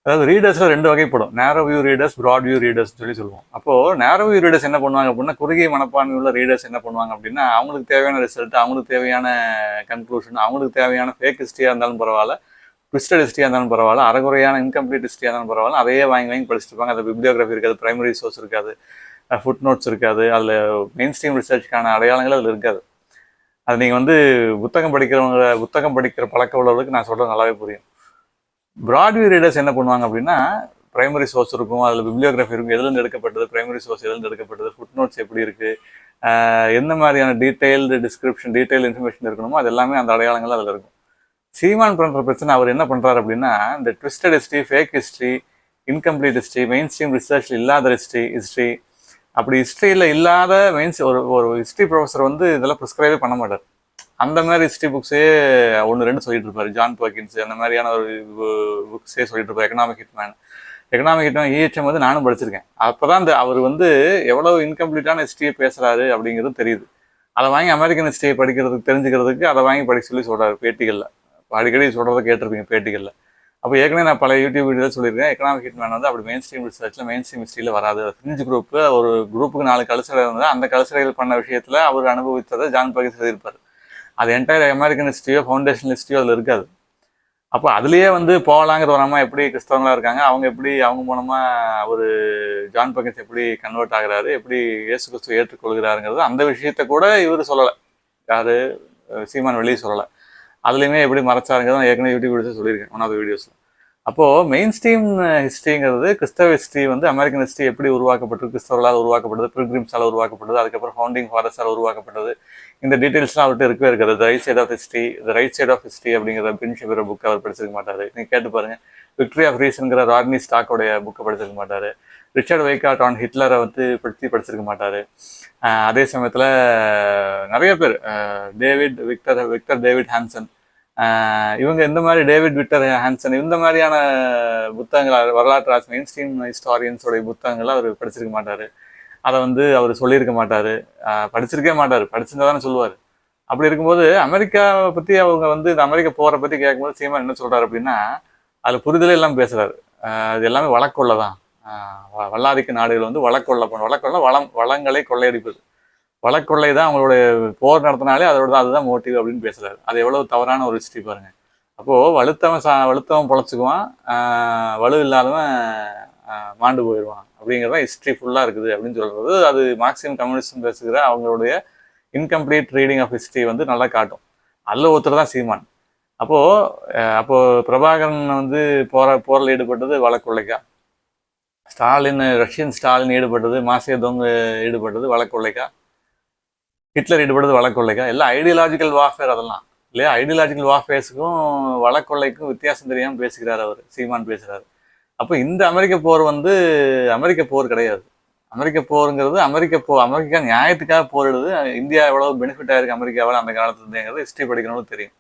அதாவது ரீடர்ஸில் ரெண்டு வகைப்படும். Narrow view readers, broad view readers சொல்லுவோம். அப்போது நேரோ வியூ ரீடர்ஸ் என்ன பண்ணுவாங்க அப்படின்னா, குறுகிய மனப்பான்மை உள்ள ரீடர்ஸ் என்ன பண்ணுவாங்க அப்படின்னா, அவங்களுக்கு தேவையான ரிசல்ட், அவங்களுக்கு தேவையான கன்க்ளூஷன், அவங்களுக்கு தேவையான ஃபேக் ஹிஸ்ட்ரியாக இருந்தாலும் பரவாயில்ல, ட்விஸ்டட் ஹிஸ்ட்ரியாக இருந்தாலும் பரவாயில்ல, அரைகுறையான இன்கம்ப்ளீட் ஹிஸ்ட்ரியாக இருந்தாலும் பரவாயில்ல, அதையே வாங்கி வாங்கி படிச்சுட்டு இருப்பாங்க. அது பிப்ளியோகிராஃபி இருக்காது, பிரைமரி சோர்ஸ் இருக்காது, ஃபுட் நோட்ஸ் இருக்காது, அதில் மெயின் ஸ்ட்ரீம் ரிசர்ச்சுக்கான அடையாளங்கள் அதில் இருக்காது. அது நீங்கள் புத்தகம் படிக்கிற பழக்கம் உள்ளவர்களுக்கு நான் சொல்கிறது நல்லாவே புரியும். ப்ராட்வியூ ரீடர்ஸ் என்ன பண்ணுவாங்க அப்படின்னா, பிரைமரி சோர்ஸ் இருக்கும், அதில் பிப்ளியோகிராஃபி இருக்கும், எதுலேருந்து எடுக்கப்பட்டது, பிரைமரி சோர்ஸ் எதுலேருந்து எடுக்கப்பட்டது, ஃபுட் நோட்ஸ் எப்படி இருக்குது, எந்த மாதிரியான டீட்டெயில்டு டிஸ்கிரிப்ஷன், டீட்டெயில் இன்ஃபர்மேஷன் இருக்கணுமோ அது எல்லாமே அந்த அடையாளங்கள் அதில் இருக்கும். சீமான் பண்ணுற பிரச்சனை, அவர் என்ன பண்ணுறாரு அப்படின்னா, இந்த twisted history, fake history, incomplete history, main stream research இல்லாத ஹிஸ்ட்ரி அப்படி ஹிஸ்ட்ரியில் இல்லாத ஒரு ஹிஸ்ட்ரி ப்ரொஃபஸர் வந்து இதெல்லாம் ப்ரிஸ்கிரைபே பண்ண மாட்டார். அந்த மாதிரி ஹிஸ்ட்ரி புக்ஸே ஒன்று ரெண்டு சொல்லிட்டு இருப்பாரு. ஜான் பர்கின்ஸ் அந்த மாதிரியான ஒரு புக்ஸே சொல்லிட்டு இருப்பார். எக்கனாமிக் ஹிட்மேன் இஹெச்எம் வந்து நானும் படிச்சிருக்கேன். அப்போதான் அந்த அவர் வந்து எவ்வளவு இன்கம்ப்ளீட்டான ஹிஸ்ட்ரியை பேசுறாரு அப்படிங்கிறது தெரியுது. அதை வாங்கி அமெரிக்கன் ஹிஸ்ட்ரியை படிக்கிறதுக்கு தெரிஞ்சுக்கிறதுக்கு அதை வாங்கி படிக்க சொல்லி சொல்றாரு பேட்டிகளில். அடிக்கடி சொல்றதை கேட்டிருப்பீங்க பேட்டிகளில். அப்போ ஏற்கனவே நான் பல யூடியூப் வீடியோவில் சொல்லியிருக்கேன், எக்கனாமிக் ஹிட்மேன் வந்து அப்படி மெயின் ஸ்ட்ரீம் ரிசர்ச்சில் மெயின் ஸ்ட்ரீம் ஹிஸ்ட்ரியில் வராது. ஃப்ரிஞ்ச் குரூப்பு ஒரு குரூப்புக்கு 4 கல்ச்சரை இருந்தால் அந்த கல்ச்சரைகள் பண்ண விஷயத்தில் அவர் அனுபவித்ததை ஜான் பர்கின்ஸ் எழுதியிருப்பார். அது என்டையர் அமெரிக்கன் ஹிஸ்ட்ரியோ ஃபவுண்டேஷன் ஹிஸ்ட்ரியோ அதில் இருக்காது. அப்போ அதுலேயே வந்து போகலாங்கிற ஒரு அம்மா எப்படி கிறிஸ்தவங்களாக இருக்காங்க, அவங்க மூலமாக ஒரு ஜான் பர்கின்ஸ் எப்படி கன்வெர்ட் ஆகுறாரு, எப்படி இயேசு கிறிஸ்துவ ஏற்றுக்கொள்கிறாருங்கிறது அந்த விஷயத்த கூட இவர் சொல்லலை. யார் சீமான் வெளியே சொல்லலை. அதுலேயுமே எப்படி மறைச்சாருங்கிறத ஏற்கனவே யூடியூப் வீடியோஸில் சொல்லியிருக்கேன், ஒன் ஆஃப் த வீடியோஸில். அப்போது மெயின் ஸ்ட்ரீம் ஹிஸ்ட்ரிங்கிறது கிறிஸ்தவ ஹிஸ்ட்ரி வந்து அமெரிக்கன் ஹிஸ்ட்ரி எப்படி உருவாக்கப்பட்டது, கிறிஸ்தவர்களால் உருவாக்கப்பட்டது, பில்கிரிம்ஸால் உருவாக்கப்பட்டது, அதுக்கப்புறம் ஃபவுண்டிங் ஃபாதர்ஸால் உருவாக்கப்பட்டது, இந்த டீட்டெயில்ஸ்லாம் அவர்கிட்ட இருக்கவே இருக்காது. The right side of history அப்படிங்கிற பின் ஷெபர் புக் அவர் படிச்சிருக்க மாட்டார். நீங்கள் கேட்டு பாருங்கள். விக்டரி ஆஃப் ரீசன்கிற ராட்னி ஸ்டாக்கோடைய புக்கை படிச்சிருக்க மாட்டார். ரிச்சர்ட் வைகாட் ஆன் ஹிட்லரை வந்து படிச்சிருக்க மாட்டார். அதே சமயத்தில் நிறைய பேர், விக்டர் டேவிட் ஹான்சன், இவங்க இந்த மாதிரி டேவிட் விக்டர் ஹான்சன் இந்த மாதிரியான புத்தகங்கள், வரலாற்று மெயின் ஸ்ட்ரீம் ஹிஸ்டாரியன்ஸோடைய புத்தகங்களை அவர் படிச்சிருக்க மாட்டார். அதை வந்து அவர் சொல்லியிருக்க மாட்டார், படிச்சிருக்கே மாட்டார். படிச்சிருந்தா தானே சொல்லுவார். அப்படி இருக்கும்போது அமெரிக்காவை பற்றி அவங்க வந்து இந்த அமெரிக்கா போரை பற்றி கேட்கும்போது சீமான் என்ன சொல்கிறார் அப்படின்னா, அதில் புரிதலே எல்லாம் பேசுகிறாரு. அது எல்லாமே வழக்கொள்ள தான். வல்லாதிக்க நாடுகள் வந்து வழக்கொள்ள வளங்களை கொள்ளையடிப்பது, வழக்கொள்ளை தான் அவங்களுடைய போர் நடத்தினாலே அதுதான் மோட்டிவ் அப்படின்னு பேசுறாரு. அது எவ்வளவு தவறான ஒரு ஹிஸ்ட்ரி பாருங்க. அப்போ வலுத்தவன் பொழைச்சிக்குவான், வலு இல்லாதவன் மாண்டு போயிடுவான் அப்படிங்கிறத ஹிஸ்ட்ரி ஃபுல்லாக இருக்குது அப்படின்னு சொல்றது. அது மார்க்சியம் கம்யூனிஸ்ட் பேசுகிற அவங்களுடைய இன்கம்ப்ளீட் ரீடிங் ஆஃப் ஹிஸ்ட்ரி வந்து நல்லா காட்டும். அதில் ஒருத்தர் தான் சீமான். அப்போ பிரபாகரன் வந்து போரில் ஈடுபட்டது வழக்கொள்ளைக்கா, ரஷ்யன் ஸ்டாலின் ஈடுபட்டது, மாசேதோங் ஈடுபட்டது வழக்கொள்ளைக்கா, ஹிட்லர் ஈடுபடுறது வழக்கொள்ளைக்கா? எல்லாம் ஐடியாலஜிக்கல் வார்ஃபேர் அதெல்லாம் இல்லையா? ஐடியாலஜிக்கல் வார்ஃபேர்ஸுக்கும் வழக்கொள்ளைக்கும் வித்தியாசம் தெரியாமல் பேசுகிறார் அவர், சீமான் பேசுகிறார். அப்போ இந்த அமெரிக்க போர் வந்து அமெரிக்க போர் கிடையாது. அமெரிக்க போருங்கிறது அமெரிக்கா நியாயத்துக்காக போரிடுது. இந்தியா எவ்வளவு பெனிஃபிட் ஆயிருக்கு அமெரிக்காவில் அந்த காலத்துலேங்கிறது ஹிஸ்ட்ரி படிக்கணும்னு தெரியும்.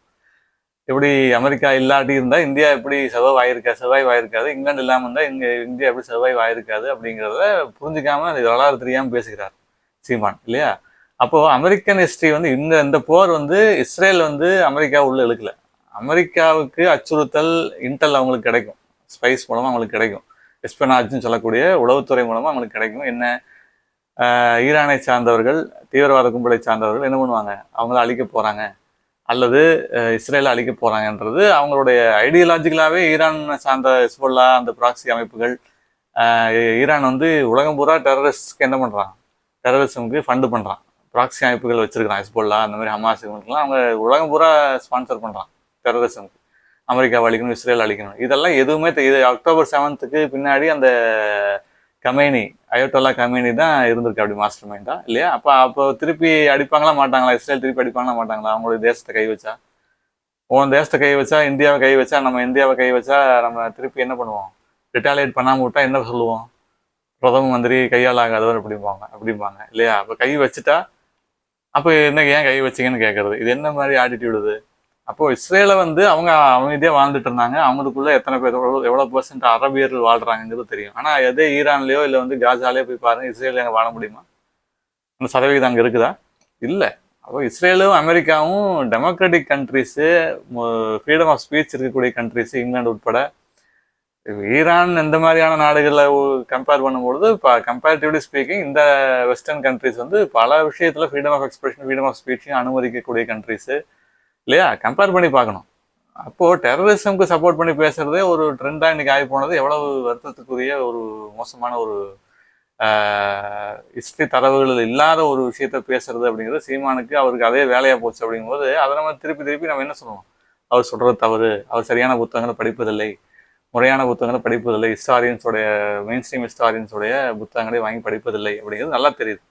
எப்படி அமெரிக்கா இல்லாட்டி இருந்தால் இந்தியா எப்படி சர்வைவ் ஆயிருக்காது, இங்கிலாந்து இல்லாமல் இருந்தால் இந்தியா எப்படி சர்வைவ் ஆயிருக்காது அப்படிங்கிறத புரிஞ்சுக்காம அது வரலாறு தெரியாமல் பேசுகிறார் சீமான் இல்லையா? அப்போ அமெரிக்கன் ஹிஸ்ட்ரி வந்து இந்த போர் வந்து இஸ்ரேல் வந்து அமெரிக்கா உள்ள இழுக்கல. அமெரிக்காவுக்கு அச்சுறுத்தல் இன்டெல் அவங்களுக்கு கிடைக்கும், ஸ்பைஸ் மூலமா அவங்களுக்கு கிடைக்கும், எஸ்பனாஜ்னு சொல்லக்கூடிய உளவுத்துறை மூலமா அவங்களுக்கு கிடைக்கும். என்ன, ஈரானை சார்ந்தவர்கள், தீவிரவாத கும்பலை சார்ந்தவர்கள் என்ன பண்ணுவாங்க, அவங்கள அழிக்க போறாங்க அல்லது இஸ்ரேலை அழிக்க போறாங்கன்றது அவங்களுடைய ஐடியாலஜிக்கலாவே. ஈரான் சார்ந்த ஹிஸ்புல்லா, அந்த ப்ராக்சி அமைப்புகள், ஈரான் வந்து உலகம் பூரா டெரரிஸ்ட்க்கு என்ன பண்றான், டெரரிசமுக்கு ஃபண்டு பண்றான், ப்ராக்சி அமைப்புகள் வச்சிருக்கிறான், ஹிஸ்புல்லா அந்த மாதிரி ஹமாஸ் இவங்களுக்குலாம் அவங்க உலகம் பூரா ஸ்பான்சர் பண்ணுறான் டெரரிசமுக்கு. அமெரிக்காவை அழிக்கணும், இஸ்ரேல் அழிக்கணும், இதெல்லாம் எதுவுமே இது அக்டோபர் 7க்கு பின்னாடி அந்த அயோட்டோல்லா கமேனி தான் இருந்திருக்கு அப்படி மாஸ்டர் மைண்டா இல்லையா? அப்போ திருப்பி அடிப்பாங்களா மாட்டாங்களா, இஸ்ரேல் திருப்பி அடிப்பாங்களா மாட்டாங்களா? அவங்களுடைய தேசத்தை கை வச்சா, தேசத்தை கை வச்சா, இந்தியாவை கை வச்சா, நம்ம இந்தியாவை கை வச்சா நம்ம திருப்பி என்ன பண்ணுவோம்? ரிட்டாலியேட் பண்ணாமல் விட்டா என்ன சொல்லுவோம்? பிரதம மந்திரி கையால் ஆகாதவர் அப்படிம்பாங்க இல்லையா? அப்போ கை வச்சுட்டா அப்போ என்ன, ஏன் கை வச்சிங்கன்னு கேட்கறது, இது என்ன மாதிரி ஆட்டிடியூடு இது? அப்போ இஸ்ரேலை வந்து அவங்க அமைதியாக வாழ்ந்துட்டு இருந்தாங்க. அவங்களுக்குள்ள எத்தனை பேர், எவ்வளோ பெர்சன்ட் அரபியர்கள் வாழ்றாங்கிறது தெரியும். ஆனால் எதே ஈரான்லையோ இல்லை வந்து காசாலேயோ போய் பாருங்க, இஸ்ரேல் அங்கே வாழ முடியுமா? அந்த சதவீதம் அங்கே இருக்குதா? இல்லை. அப்போ இஸ்ரேலும் அமெரிக்காவும் democratic countries, freedom of speech இருக்கக்கூடிய கண்ட்ரிஸு, இங்கிலாந்து உட்பட ஈரான் இந்த மாதிரியான நாடுகளில் கம்பேர் பண்ணும்பொழுது இப்போ கம்பேரிட்டிவ்லி ஸ்பீக்கிங் இந்த வெஸ்டர்ன் கண்ட்ரிஸ் வந்து பல விஷயத்தில் freedom of expression freedom of ஸ்பீச்சையும் அனுமதிக்கக்கூடிய கண்ட்ரிஸு இல்லையா? கம்பேர் பண்ணி பார்க்கணும். அப்போது டெரரிசம்க்கு சப்போர்ட் பண்ணி பேசுகிறதே ஒரு ட்ரெண்டாக இன்றைக்கி ஆகி போனது எவ்வளவு வருத்தத்துக்குரிய ஒரு மோசமான ஒரு ஹிஸ்ட்ரி தரவுகள் இல்லாத ஒரு விஷயத்த பேசுறது அப்படிங்கிறது சீமானுக்கு அவருக்கு அதே வேலையாக போச்சு. அப்படிங்கும்போது அதை நம்ம திருப்பி நம்ம என்ன சொல்லுவோம்? அவர் சொல்கிறது தவறு, அவர் சரியான புத்தகங்களை படிப்பதில்லை, முறையான புத்தகங்களை படிப்பதில்லை, ஹிஸ்டாரியன்ஸோடைய மெயின் ஸ்ட்ரீம் ஹிஸ்டாரியன்ஸோடைய புத்தகங்களை வாங்கி படிப்பதில்லை அப்படிங்கிறது நல்லா தெரியுது.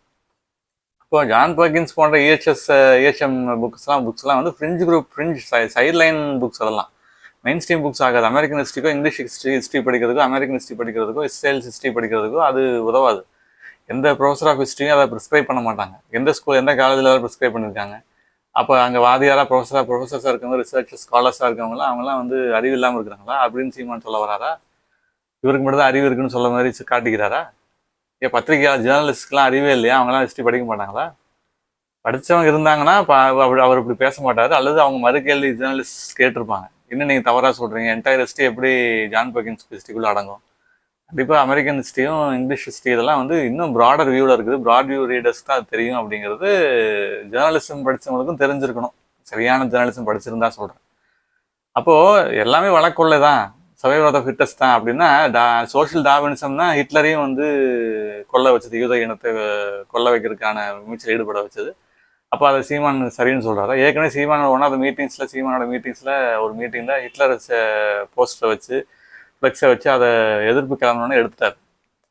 இப்போ ஜான் பர்கின்ஸ் போன்ற EHM புக்ஸ்லாம் வந்து ஃப்ரிஞ்ச் குரூப் சைட்லைன் புக்ஸ் அதெல்லாம் மெயின் ஸ்ட்ரீம் புக்ஸ் ஆகாது. அமெரிக்கன் ஹிஸ்ட்ரிக்கோ இங்கிலீஷ் ஹிஸ்ட்ரி படிக்கிறதுக்கோ அமெரிக்கன் ஹிஸ்ட்ரி படிக்கிறதுக்கோ இஸ்ரேல்ஸ் ஹிஸ்ட்ரி படிக்கிறதுக்கோ அது உதவாது. எந்த ப்ரொஃபஸர் ஆஃப் ஹிஸ்ட்ரியும் அதை ப்ரிஸ்கிரைப் பண்ண மாட்டாங்க. எந்த காலேஜில் ப்ரிஸ்கிரைப் பண்ணியிருக்காங்க? அப்போ அங்கே வாதியாராக ப்ரொஃபஸர்ஸாக இருக்கவங்க, ரிசர்ச் ஸ்காலர்ஸாக இருக்கவங்களாம் அவங்களாம் வந்து அறிவு இல்லாமல் இருக்கிறாங்களா அப்படின்னு சீமான் சொல்ல வராரா? இவருக்கு மட்டும் தான் அறிவு இருக்குன்னு சொல்ல மாதிரி காட்டிக்கிறாரா? ஏன் பத்திரிகையாளர் ஜேர்னலிஸ்ட்லாம் அறிவே இல்லையா? அவங்களாம் ஹிஸ்ட்ரி படிக்க மாட்டாங்களா? படித்தவங்க இருந்தாங்கன்னா அவர் இப்படி பேச மாட்டார். அல்லது அவங்க மறுகேள்வி ஜேர்னலிஸ்ட் கேட்டிருப்பாங்க, இன்னும் நீங்கள் தவறாக சொல்கிறீங்க, என்டையர் ஹிஸ்ட்ரி எப்படி ஜான் பர்கின்ஸ் ஹிஸ்ட்ரிக்குள்ளே அடங்கும்? கண்டிப்பாக அமெரிக்கன் ஹிஸ்ட்ரியும் இங்கிலீஷ் ஹிஸ்ட்ரி இதெல்லாம் வந்து இன்னும் ப்ராடர் வியூவில் இருக்குது. ப்ராட் வியூ ரீடர்ஸ் தான் அது தெரியும். அப்படிங்கிறது ஜேர்னலிசம் படித்தவங்களுக்கும் தெரிஞ்சிருக்கணும். சரியான ஜேர்னலிசம் படிச்சிருந்தா சொல்கிறேன். அப்போது எல்லாமே வழக்கொள்ளை தான், சர்வைவல் ஆஃப் த ஃபிட்டஸ்ட் தான் அப்படின்னா சோஷியல் டார்வினிசம் தான் ஹிட்லரையும் வந்து கொல்ல வச்சது, யூத இனத்தை கொல்ல வைக்கிறதுக்கான முயற்சியில் ஈடுபட வச்சது. அப்போ அதை சீமான் சரின்னு சொல்கிறாரா? ஏற்கனவே சீமானோட சீமானோட மீட்டிங்கில் ஒரு மீட்டிங்கில் ஹிட்லர் போஸ்டரை வச்சு ஃப்ளெக்ஸை வச்சு அதை எதிர்ப்பு கிளம்பணுன்னு எடுத்துட்டார்.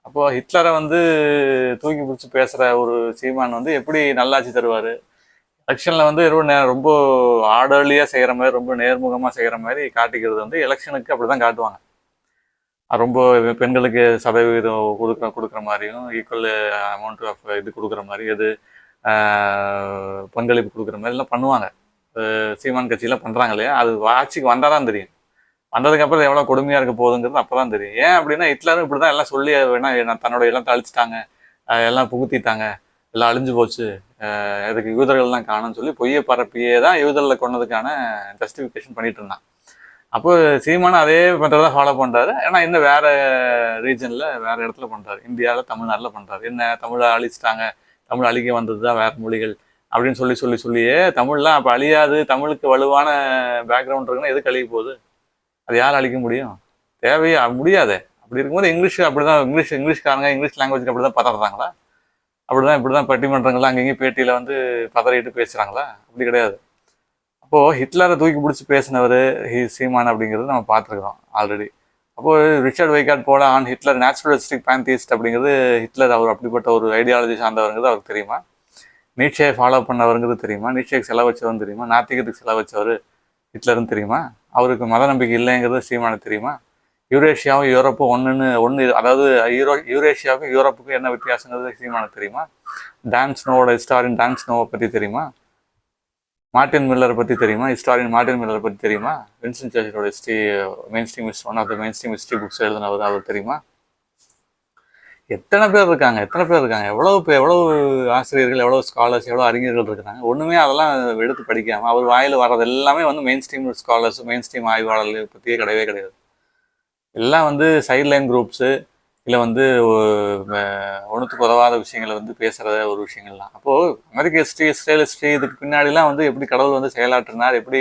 அப்போது ஹிட்லரை வந்து தூக்கி பிடிச்சி பேசுகிற ஒரு சீமான் வந்து எப்படி நல்லாட்சி தருவார்? எலெக்ஷனில் வந்து ரொம்ப ஆர்டர்லியாக செய்கிற மாதிரி, ரொம்ப நேர்முகமாக செய்கிற மாதிரி காட்டிக்கிறது வந்து எலெக்ஷனுக்கு அப்படி தான் காட்டுவாங்க. ரொம்ப பெண்களுக்கு சதவீதம் கொடுக்குற மாதிரியும், ஈக்குவல் அமௌண்ட் ஆஃப் இது கொடுக்குற மாதிரி, எது பங்களிப்பு கொடுக்குற மாதிரிலாம் பண்ணுவாங்க. சீமான் கட்சியெலாம் பண்ணுறாங்க இல்லையா? அது ஆட்சிக்கு வந்தால் தான் தெரியும். வந்ததுக்கப்புறம் எவ்வளோ கொடுமையாக இருக்க போகுதுங்கிறது அப்போ தான் தெரியும். ஏன் அப்படின்னா ஹிட்லரும் இப்படி தான் எல்லாம் சொல்லி வேணா தன்னோட எல்லாம் அழிச்சிட்டாங்க, எல்லாம் புகுத்திட்டாங்க, எல்லாம் அழிஞ்சு போச்சு, அதுக்கு யூதர்கள்லாம் காணும்னு சொல்லி பொய்யை பரப்பியே தான் யூதரில் கொண்டதுக்கான ஜஸ்டிஃபிகேஷன் பண்ணிட்டு இருந்தான். அப்போ சீமானும் அதே மெத்தட் தான் ஃபாலோ பண்ணுறாரு. ஏன்னா இன்னும் வேறு ரீஜனில் வேறு இடத்துல பண்ணுறாரு. இந்தியாவில் தமிழ்நாட்டில் பண்ணுறாரு. என்ன தமிழை அழிச்சிட்டாங்க, தமிழ் அழிக்க வந்தது தான் வேறு மொழிகள் அப்படின்னு சொல்லியே தமிழ்லாம் அப்போ அழியாது, தமிழுக்கு வலுவான பேக்ரவுண்ட் இருக்குன்னா எதுக்கு அழிக்க போகுது? அது யார் அழிக்க முடியும்? தேவையா? முடியாது. அப்படி இருக்கும்போது இங்கிலீஷ் அப்படிதான், இங்கிலீஷ்காரங்க இங்கிலீஷ் லாங்குவேஜ்க்கு அப்படி தான் பதறாங்களா? அப்படிதான் இப்படி தான் பட்டிமன்றங்கள்லாம் அங்கேயும் பேட்டியில் வந்து பதறிட்டு பேசுகிறாங்களா? அப்படி கிடையாது. அப்போது ஹிட்லரை தூக்கி பிடிச்சி பேசினவர் சீமான் அப்படிங்கிறது நம்ம பார்த்துருக்குறோம் ஆல்ரெடி. அப்போது ரிச்சர்ட் வைகாட் போல ஹிட்லர் நேச்சுரலிஸ்டிக் பேந்தீஸ்ட் அப்படிங்கிறது, ஹிட்லர் அவர் அப்படிப்பட்ட ஒரு ஐடியாலஜி சார்ந்தவருங்கிறது அவருக்கு தெரியுமா? நீட்சையை ஃபாலோ பண்ணவருங்கிறது தெரியுமா? நீட்சைக்கு செலவு வச்சவர்னு தெரியுமா? நாத்திகத்துக்கு செலவு வச்சவர் ஹிட்லர்னு தெரியுமா? அவருக்கு மத நம்பிக்கை இல்லைங்கிறது சீமானுக்கு தெரியுமா? யூரேஷியாவும் யூரோப்பும் ஒன்று அதாவது யூரேஷியாவுக்கும் யூரோப்புக்கும் என்ன வித்தியாசங்கிறது சீமானுக்கு தெரியுமா? டான் ஸ்னோவோட ஹிஸ்டாரியன் டான் ஸ்னோவை பற்றி தெரியுமா? மார்ட்டின் மில்லரை பற்றி தெரியுமா? ஹிஸ்டாரியன் மார்ட்டின் மில்லரை பற்றி தெரியுமா? வின்சென்ட் சர்ச்சிலோட history mainstream one of the mainstream history books எழுதினவர் அவர் தெரியுமா? எத்தனை பேர் இருக்காங்க, எவ்வளவு ஆசிரியர்கள், எவ்வளோ ஸ்காலர்ஸ், எவ்வளோ அறிஞர்கள் இருக்கிறாங்க. ஒன்றுமே அதெல்லாம் எடுத்து படிக்காமல் அவர் வாயில் வர்றது எல்லாமே வந்து main stream scholars, main stream ஆய்வாளர்கள் பற்றியே கிடையாது. எல்லாம் வந்து சைட்லைன் குரூப்ஸு, இல்லை வந்து ஒன்றுத்துக்கு உதவாத விஷயங்களை வந்து பேசுகிற ஒரு விஷயங்கள்லாம். அப்போது அமெரிக்க ஹிஸ்ட்ரி, இஸ்ரேல் ஹிஸ்ட்ரி இதுக்கு பின்னாடிலாம் வந்து எப்படி கடவுள் வந்து செயலாற்றினார், எப்படி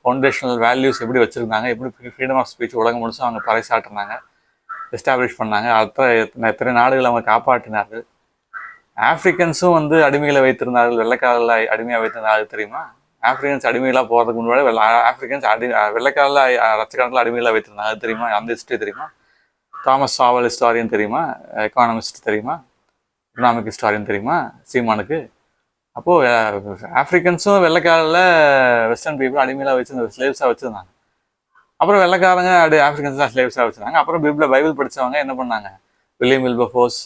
ஃபவுண்டேஷனல் வேல்யூஸ் எப்படி வச்சுருந்தாங்க, எப்படி ஃப்ரீடம் ஆஃப் ஸ்பீச் உலகம் முழுசும் அவங்க பறைசாட்டினாங்க, எஸ்டாப்ளிஷ் பண்ணாங்க, எத்தனை நாடுகள் அவங்க காப்பாற்றினார்கள். ஆப்ரிக்கன்ஸும் வந்து அடிமைகளை வைத்திருந்தார்கள், வெள்ளைக்காரர்களை அடிமையாக வைத்திருந்தார்கள் தெரியுமா? ஆப்ரிக்கன்ஸ் அடிமைகளாக போகிறதுக்கு முன்னாடி ஆப்ரிக்கன்ஸ் வெள்ளைக்காரில் லட்சக்கணக்கில் அடிமைகளாக வைத்திருந்தாங்க, அது தெரியுமா? அந்த ஹிஸ்ட்ரி தெரியுமா? தாமஸ் சாவல் ஹிஸ்டாரியன் தெரியுமா? எக்கானமிஸ்ட் தெரியுமா? எக்கனாமிக் ஹிஸ்டாரியன் தெரியுமா சீமானுக்கு? அப்போது ஆப்ரிக்கன்ஸும் வெள்ளைக்காரில் வெஸ்டர்ன் பீப்புள் அடிமையிலாக வச்சுருந்த ஸ்லேவ்ஸாக வச்சுருந்தாங்க. அப்புறம் வெள்ளைக்காரங்க ஆப்ரிக்கன்ஸ்லாம் ஸ்லேவ்ஸாக வச்சுருந்தாங்க. அப்புறம் பைபிள் படித்தவங்க என்ன பண்ணாங்க? வில்லியம் வில்பர்ஃபோர்ஸ்,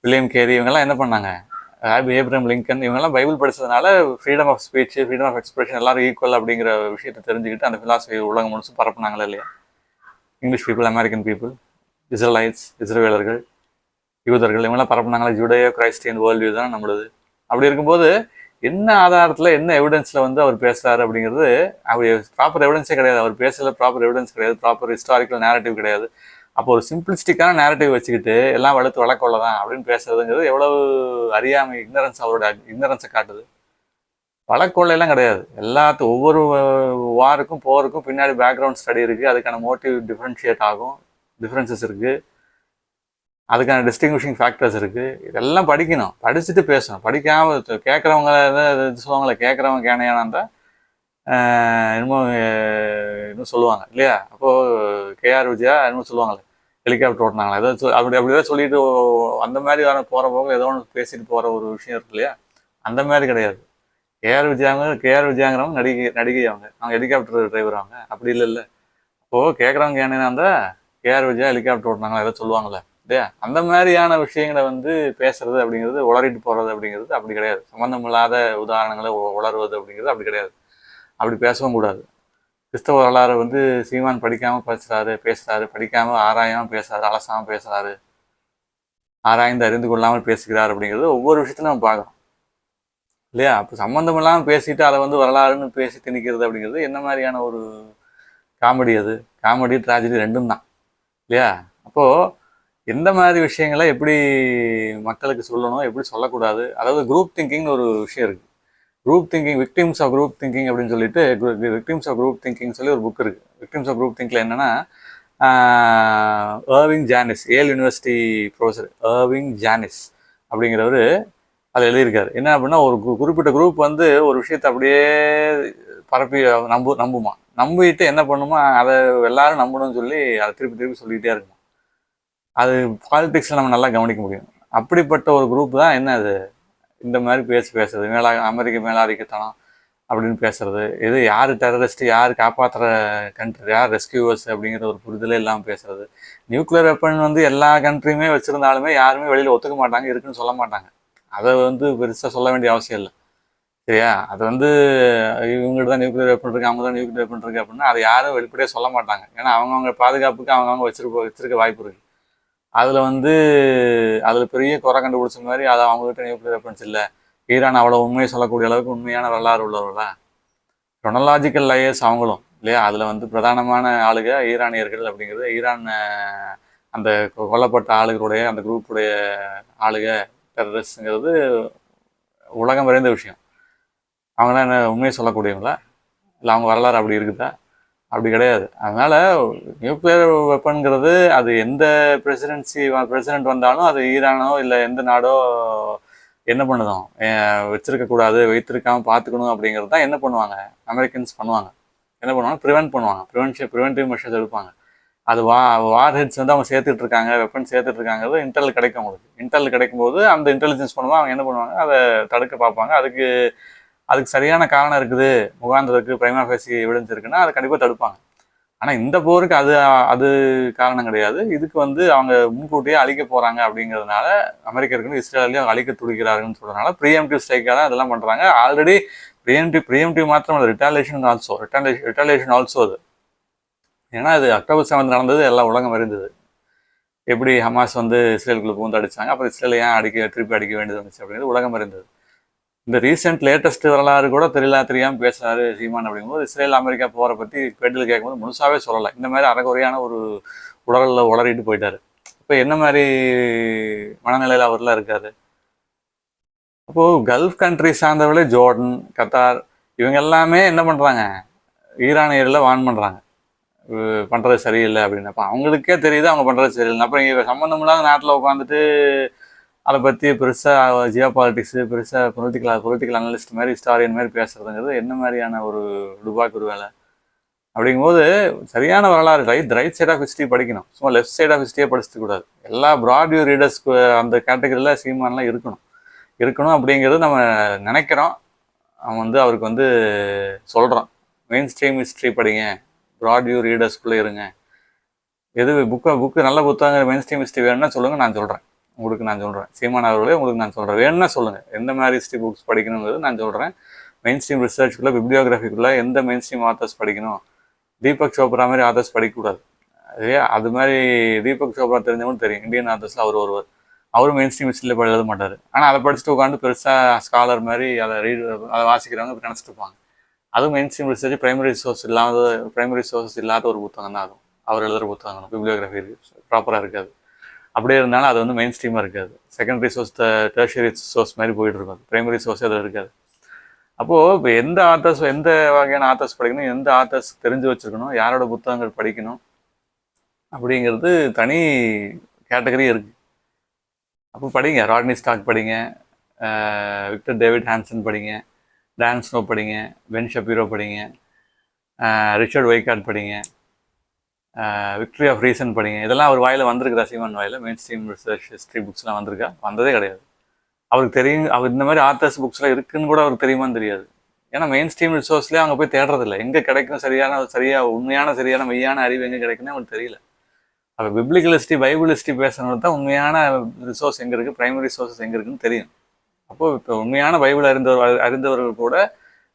வில்லியம் கேரி, இவங்கெல்லாம் என்ன பண்ணாங்க? ஏப்ரஹாம் லிங்கன், இவங்கெல்லாம் பைபிள் படித்ததுனால freedom of speech, freedom of expression எல்லாரும் ஈக்குவல் அப்படிங்கிற விஷயத்தை தெரிஞ்சுக்கிட்டு அந்த ஃபிலாசபி உலகம் முழுசும் பரப்புனாங்களா இல்லையா? English people, American people, Israelites, இஸ்ரேலர்கள், யூதர்கள், இவங்கெல்லாம் பரப்புனாங்களா? ஜுடையோ கிரைஸ்டியன் வேர்ல்டு வியூ தான் நம்மளுது. அப்படி இருக்கும்போது என்ன ஆதாரத்தில், என்ன எவிடன்ஸில் வந்து அவர் பேசுகிறாரு அப்படிங்கிறது அவர் ப்ராப்பர் எவிடன்ஸே கிடையாது. அவர் பேசல ப்ராப்பர் எவிடன்ஸ் கிடையாது, ப்ராப்பர் ஹிஸ்டாரிக்கல் நேரட்டிவ் கிடையாது. அப்போ ஒரு சிம்பிளிஸ்டிக்கான நேரட்டிவ் வச்சுக்கிட்டு எல்லாம் வளர்த்து வளர்க்கொள்ள தான் அப்படின்னு பேசுறதுங்கிறது எவ்வளவு அறியாமை, இக்னரன்ஸ், அவரோட இக்னரன்ஸை காட்டுது. வழக்கொள்ளையெல்லாம் கிடையாது. ஒவ்வொரு வாருக்கும் போருக்கும் பின்னாடி பேக்ரவுண்ட் ஸ்டடி இருக்குது, அதுக்கான மோட்டிவ் டிஃப்ரென்ஷியேட் ஆகும், டிஃப்ரென்சஸ் இருக்குது, அதுக்கான டிஸ்டிங்விஷிங் ஃபேக்டர்ஸ் இருக்குது. இதெல்லாம் படிக்கணும், படிச்சுட்டு பேசணும். படிக்காமல் கேட்குறவங்க சொல்லுவாங்களே, கேட்குறவங்க கேனையானா இருந்தால் இன்னும் சொல்லுவாங்க இல்லையா? அப்போது கேஆர் விஜயா இன்னும் சொல்லுவாங்களே, ஹெலிகாப்டர் ஓட்டினாங்களா, ஏதோ அப்படிதான் சொல்லிட்டு அந்த மாதிரி போகிற போக ஏதோ ஒன்று பேசிட்டு போகிற ஒரு விஷயம் இருக்கு இல்லையா? அந்த மாதிரி கிடையாது. கேஆர் விஜயாங்கிறவங்க நடிகை அவங்க ஹெலிகாப்டர் டிரைவர் அவங்க அப்படி இல்லை. இப்போது கேட்குறவங்க என்னன்னா அந்த கேஆர் விஜயா ஹெலிகாப்டர் ஓட்டினாங்களா ஏதோ சொல்லுவாங்களே இல்லையா? அந்த மாதிரியான விஷயங்களை பேசுறது அப்படிங்கிறது, உளறிட்டு போகிறது அப்படிங்கிறது அப்படி கிடையாது. சம்மந்தமில்லாத உதாரணங்களை உளறுவது அப்படிங்கிறது அப்படி கிடையாது. அப்படி பேசவும் கூடாது. கிறிஸ்தவ வரலாறு சீமான் படிக்காமல் பேசுகிறாரு, படிக்காமல் ஆராயாமல் பேசுகிறாரு, அலசாமல் பேசுகிறாரு, ஆராய்ந்து அறிந்து கொள்ளாமல் பேசுகிறார் அப்படிங்கிறது ஒவ்வொரு விஷயத்திலும் நம்ம பார்க்கணும் இல்லையா? அப்போ சம்மந்தம் இல்லாமல் பேசிட்டு அதை வரலாறுன்னு பேசி திணிக்கிறது அப்படிங்கிறது என்ன மாதிரியான ஒரு காமெடி? அது காமெடி, ட்ராஜடி ரெண்டும் தான் இல்லையா? அப்போது எந்த மாதிரி விஷயங்களை எப்படி மக்களுக்கு சொல்லணும், எப்படி சொல்லக்கூடாது, அதாவது குரூப் திங்கிங்னு ஒரு விஷயம் இருக்குது. Group thinking, victims of group thinking அப்படின்னு சொல்லிட்டு விக்டிம்ஸ் ஆஃப் குரூப் திங்கிங் சொல்லி ஒரு புக் இருக்குது. விக்டிம்ஸ் ஆஃப் குரூப் திங்கில் என்னென்னா, ஏர்விங் ஜானிஸ், ஏல் யூனிவர்சிட்டி ப்ரொஃபஸர் ஏர்விங் ஜானிஸ் அப்படிங்கிறவர் அதை எழுதியிருக்காரு. என்ன அப்படின்னா, ஒரு குறிப்பிட்ட குரூப் ஒரு விஷயத்தை அப்படியே பரப்பி நம்புமா, நம்பிட்டு என்ன பண்ணுமா, அதை எல்லாரும் நம்பணும்னு சொல்லி அதை திருப்பி சொல்லிக்கிட்டே இருக்குமா. அது பாலிடிக்ஸில் நம்ம நல்லா கவனிக்க முடியும். அப்படிப்பட்ட ஒரு குரூப் தான் என்ன அது, இந்த மாதிரி பேசுறது, அமெரிக்க மேலாதிக்கத்தனம் அப்படின்னு பேசுறது, யார் டெரரிஸ்ட், யார் காப்பாற்றுற கண்ட்ரி, யார் ரெஸ்கியூவர்ஸ் அப்படிங்கிற ஒரு புரிதலே இல்லாமல் பேசுறது. நியூக்ளியர் வெப்பன் எல்லா கண்ட்ரியுமே வச்சுருந்தாலுமே யாருமே வெளியில் ஒத்துக்க மாட்டாங்க, இருக்குன்னு சொல்ல மாட்டாங்க. அதை பெருசாக சொல்ல வேண்டிய அவசியம் இல்லை சரியா? அது இவங்ககிட்ட தான் நியூக்ளியர் வெப்பன் இருக்குது, அவங்க தான் நியூக்ளியர் வெப்பன் இருக்குது அப்படின்னா அதை யாரும் வெளிப்படையாக சொல்ல மாட்டாங்க. ஏன்னா அவங்கவுங்க பாதுகாப்புக்கு அவங்கவுங்க வச்சிருக்க வாய்ப்பு இருக்குது. அதில் பெரிய குறை கண்டுபிடிச்ச மாதிரி அது அவங்ககிட்ட நியூக்ளியர் வெப்பன்ஸ் இல்லை, ஈரான் அவ்வளோ உண்மையை சொல்லக்கூடிய அளவுக்கு உண்மையான வரலாறு உள்ளவர்களா? ரொனலாஜிக்கல் லையர்ஸ் அவங்களும் இல்லையா? அதில் பிரதானமான ஆளுக ஈரானியர்கள் அப்படிங்கிறது, ஈரான் அந்த கொல்லப்பட்ட ஆளுகளுடைய அந்த குரூப்புடைய ஆளுக டெரரிஸ்ட்ங்கிறது உலகம் அறிந்த விஷயம். அவங்களாம் என்ன உண்மையை சொல்லக்கூடியவங்களா? இல்லை அவங்க வரலாறு அப்படி இருக்குதா? அப்படி கிடையாது. அதனால் நியூக்ளியர் வெப்பன்கிறது அது எந்த பிரசிடென்ட் வந்தாலும் அது ஈரானோ இல்லை எந்த நாடோ என்ன பண்ணுதோம், வச்சிருக்கக்கூடாது, வைத்திருக்காமல் பார்த்துக்கணும் அப்படிங்கிறது தான் என்ன பண்ணுவாங்க அமெரிக்கன்ஸ் பண்ணுவாங்க. என்ன பண்ணுவாங்க, ப்ரிவென்டிவ் மெஷர்ஸ் எடுப்பாங்க. அது வார் ஹெட்ஸ் அவங்க சேர்த்துட்டு இருக்காங்க, வெப்பன் சேர்த்துட்டு இருக்காங்கிறது இன்டெல் கிடைக்கும். அவங்களுக்கு இன்டெல் கிடைக்கும்போது அந்த இன்டெலிஜென்ஸ் பண்ணுவாங்க, அவங்க என்ன பண்ணுவாங்க, அதை தடுக்க பார்ப்பாங்க. அதுக்கு சரியான காரணம் இருக்குது, முகாந்திரம் இருக்குது, பிரைமா ஃபேசி எவிடன்ஸ் இருக்குன்னா அதை கண்டிப்பாக தடுப்பாங்க. ஆனால் இந்த போருக்கு அது காரணம் கிடையாது. இதுக்கு அவங்க முன்கூட்டியே அழிக்க போகிறாங்க அப்படிங்கிறதுனால அமெரிக்கர்கள் இஸ்ரேலையும் அழிக்க துடிக்கிறாருன்னு சொல்கிறதுனால ப்ரீஎம்டிவ் ஸ்ட்ரைக்காக தான் இதெல்லாம் பண்ணுறாங்க. ஆல்ரெடி ப்ரீஎம்டிவ் மாத்திரம் இல்லை, ரிட்டாலியேஷன் ஆல்சோ அது. ஏன்னா அது அக்டோபர் 7 நடந்தது எல்லாம் உலகம் அறிந்தது. எப்படி ஹமாஸ் இஸ்ரேலுக்குள்ள பூந்து அடித்தாங்க, அப்புறம் இஸ்ரேலை ஏன் திருப்பி அடிக்க வேண்டியது வந்துச்சு அப்படிங்கிறது உலகம் அறிந்தது. இந்த ரீசெண்ட் லேட்டஸ்ட் வரலாறு கூட தெரியாமல் பேசுகிறாரு சீமான் அப்படிங்கும்போது, இஸ்ரேல் அமெரிக்கா போகிற பற்றி பேட்டில் கேட்கும்போது முழுசாவே சொல்லலை. இந்த மாதிரி அறகுறையான ஒரு உடலில் உளறிட்டு போயிட்டாரு. இப்போ என்ன மாதிரி மனநிலையில் அவர்லாம் இருக்காரு? அப்போது கல்ஃப் கண்ட்ரி சார்ந்தவர்களே ஜோர்டன், கத்தார் இவங்க எல்லாமே என்ன பண்ணுறாங்க, ஈரானியரில் வான் பண்ணுறாங்க, பண்ணுறது சரியில்லை அப்படின்னு. அப்போ அவங்களுக்கே தெரியுது அவங்க பண்ணுறது சரியில்லை. அப்புறம் இங்கே சம்மந்தம் இல்லாத நாட்டில் உட்காந்துட்டு அதை பற்றி பெருசாக ஜியோ பாலிட்டிக்ஸு, பெருசாக பொலிட்டிக்கல் அனலிஸ்ட் மாதிரி, ஹிஸ்டாரியன் மாதிரி பேசுகிறதுங்கிறது என்ன மாதிரியான ஒரு டுபாக்கு ஒரு வேலை? அப்படிங்கும்போது சரியான வரலாறு, ரைட் சைட் ஆஃப் ஹிஸ்ட்ரி படிக்கணும், சும்மா லெஃப்ட் சைட் ஆஃப் ஹிஸ்ட்ரியே படிச்சுட்டு கூடாது. எல்லா ப்ராட் வியூ ரீடர்ஸ்க்கு அந்த கேட்டகரியில் சீமான்லாம் இருக்கணும் அப்படிங்கிறது நம்ம நினைக்கிறோம். அவன் அவருக்கு சொல்கிறோம், மெயின் ஸ்ட்ரீம் ஹிஸ்ட்ரி படிங்க, ப்ராட் வியூ ரீடர்ஸ்குள்ளே இருங்க. புக்கு நல்ல புத்தகங்கள் மெயின் ஸ்ட்ரீம் ஹிஸ்ட்ரி வேணும்னா சொல்லுங்கள், நான் சொல்கிறேன். உங்களுக்கு நான் சொல்கிறேன், சீமான் அவர்களே உங்களுக்கு நான் சொல்கிறேன், வேணும்னா சொல்லுங்கள் எந்த மாதிரி ஹிஸ்ட்ரி புக்ஸ் படிக்கணுங்கிறது நான் சொல்கிறேன். மெயின் ஸ்ட்ரீம் ரிசர்ச்சுக்குள்ளே, பிப்ளியோகிராஃபிக்குள்ளே எந்த மெயின் ஸ்ட்ரீம் ஆத்தர்ஸ் படிக்கணும். தீபக் சோப்ரா மாதிரி ஆத்தர்ஸ் படிக்கக்கூடாது. அது மாதிரி தீபக் சோப்ரா தெரிஞ்சவங்களும் தெரியும், இந்தியன் ஆத்தர்ஸில் ஒருவர் அவரும் மெயின் ஸ்ட்ரீம் ஹிஸ்ட்ரியில் எழுத மாட்டார். ஆனால் அதை படிச்சுட்டு உட்காந்து பெருசாக ஸ்காலர் மாதிரி அதை வாசிக்கிறவங்க நினச்சிட்டு இருப்பாங்க. அதுவும் main stream research primary source இல்லாத ஒரு புத்தகம் தான். அதுவும் அவர் எழுதுகிற புத்தகங்களும் பிப்ளியோகிராஃபி ப்ராப்பராக இருக்காது. அப்படியே இருந்தாலும் அது வந்து மெயின் ஸ்ட்ரீமாக இருக்காது. செகண்டரி சோர்ஸ், டெர்ஷரி சோர்ஸ் மாதிரி போயிட்டு இருக்கும். பிரைமரி சோர்ஸ் அது இருக்காது. அப்போது இப்போ எந்த ஆத்தர்ஸ், எந்த வகையான ஆத்தர்ஸ் படிக்கணும், எந்த ஆத்தர்ஸ் தெரிஞ்சு வச்சுருக்கணும், யாரோட புத்தகங்கள் படிக்கணும் அப்படிங்கிறது தனி கேட்டகரி இருக்குது. அப்போ படிங்க, ராட்னி ஸ்டாக் படிங்க, விக்டர் டேவிட் ஹான்சன் படிங்க, டான் ஸ்னோ படிங்க, பென் ஷப்பீரோ படிங்க, ரிச்சர்ட் வைகார்ட் படிங்க, விக்டரி ஆஃப் ரீசன் படிங்க. இதெல்லாம் அவர் வாயில் வந்திருக்குதா? சீமான் வாயில் மெயின் ஸ்ட்ரீம் ரிசர்ச் ஹிஸ்ட்ரி புக்ஸ்லாம் வந்திருக்கா? வந்ததே கிடையாது. அவருக்கு தெரியும், அவர் இந்த மாதிரி ஆத்தர்ஸ் புக்ஸ்லாம் இருக்குன்னு கூட அவருக்கு தெரியுமான்னு தெரியாது. ஏன்னா மெயின் ஸ்ட்ரீம் ரிசோர்ஸ்லேயே அவங்க போய் தேடுறதில்ல. எங்கே கிடைக்கும் உண்மையான சரியான மெய்யான அறிவு எங்கே கிடைக்குன்னு அவங்களுக்கு தெரியல. அப்போ பிப்ளிக்கல் ஹிஸ்ட்ரி, பைபிள் ஹிஸ்ட்ரி பேசுறவங்களுக்கு தான் உண்மையான ரிசோர்ஸ் எங்கே இருக்குது, பிரைமரி ரிசோர்ஸஸ் எங்கே இருக்குன்னு தெரியும். அப்போது இப்போ உண்மையான பைபிள் அறிந்தவர்கள் கூட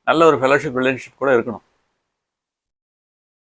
நல்ல ஒரு ஃபெலோஷிப் ரிலேஷன்ஷிப் கூட இருக்கணும்.